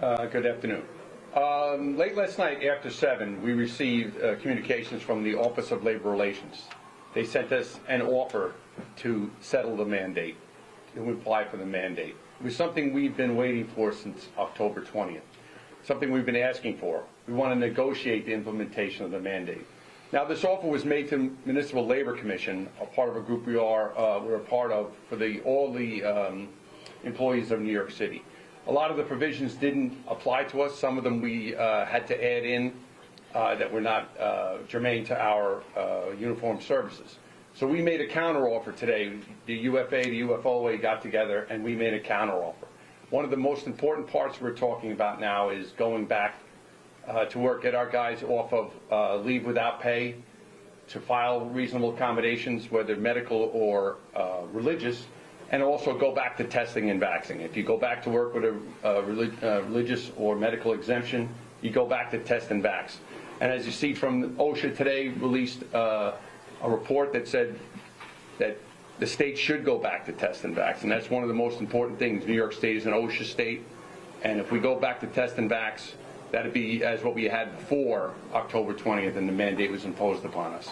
Good afternoon. Late last night after 7, we received communications from the Office of Labor Relations. They sent us an offer to settle the mandate, to apply for the mandate. It was something we've been waiting for since October 20th, something we've been asking for. We want to negotiate the implementation of the mandate. Now, this offer was made to Municipal Labor Commission, a part of a group we're a part of for all the employees of New York City. A lot of the provisions didn't apply to us. Some of them we had to add in that were not germane to our uniformed services. So we made a counteroffer today. The UFA, the UFOA got together and we made a counteroffer. One of the most important parts we're talking about now is going back to work, get our guys off of leave without pay, to file reasonable accommodations, whether medical or religious, and also go back to testing and vaccinating. If you go back to work with a religious or medical exemption, you go back to test and vax. And as you see from OSHA today, released a report that said that the state should go back to test and vax, and that's one of the most important things. New York State is an OSHA state, and if we go back to test and vax, that'd be as what we had before October 20th, and the mandate was imposed upon us.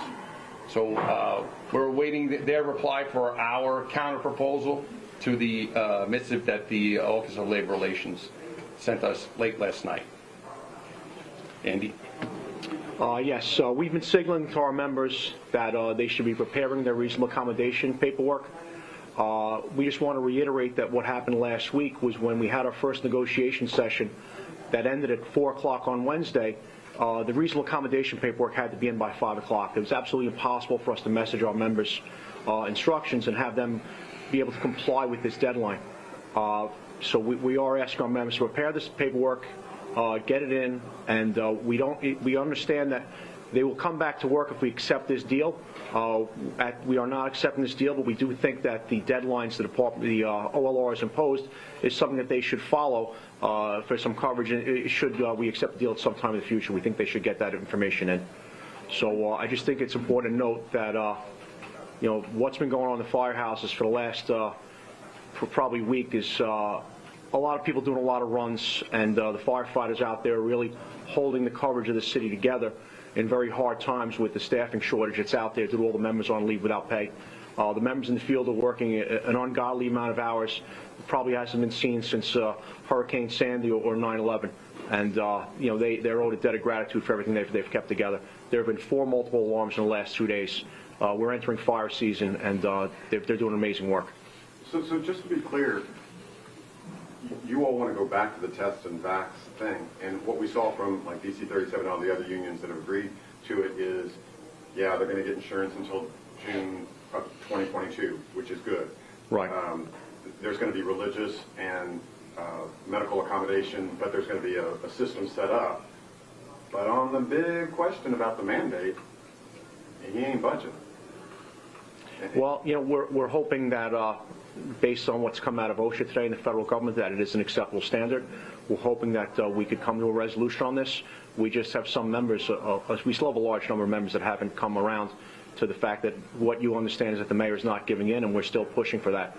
So we're awaiting their reply for our counter-proposal to the missive that the Office of Labor Relations sent us late last night. Andy? Yes, we've been signaling to our members that they should be preparing their reasonable accommodation paperwork. We just want to reiterate that what happened last week was when we had our first negotiation session that ended at 4 o'clock on Wednesday. The reasonable accommodation paperwork had to be in by 5 o'clock. It was absolutely impossible for us to message our members instructions and have them be able to comply with this deadline. So we are asking our members to prepare this paperwork, get it in, and we understand that they will come back to work if we accept this deal. We are not accepting this deal, but we do think that the deadlines the OLR has imposed is something that they should follow for some coverage. Should we accept the deal at some time in the future, we think they should get that information in. So I just think it's important to note that what's been going on in the firehouses for the last for probably week is a lot of people doing a lot of runs, and the firefighters out there really holding the coverage of the city together in very hard times with the staffing shortage that's out there due to all the members on leave without pay. The members in the field are working an ungodly amount of hours. It probably hasn't been seen since Hurricane Sandy or 9/11. And they're owed a debt of gratitude for everything they've kept together. There have been 4 multiple alarms in the last 2 days. We're entering fire season, and they're doing amazing work. So just to be clear, you all want to go back to the test and vax thing, and what we saw from like DC 37 and all the other unions that have agreed to it is, yeah, they're going to get insurance until June of 2022, which is good. Right. There's going to be religious and medical accommodation, but there's going to be a system set up. But on the big question about the mandate, he ain't budgeting. Well, we're hoping that based on what's come out of OSHA today in the federal government, that it is an acceptable standard. We're hoping that we could come to a resolution on this. We just have some members, we still have a large number of members that haven't come around to the fact that what you understand is that the mayor is not giving in, and we're still pushing for that.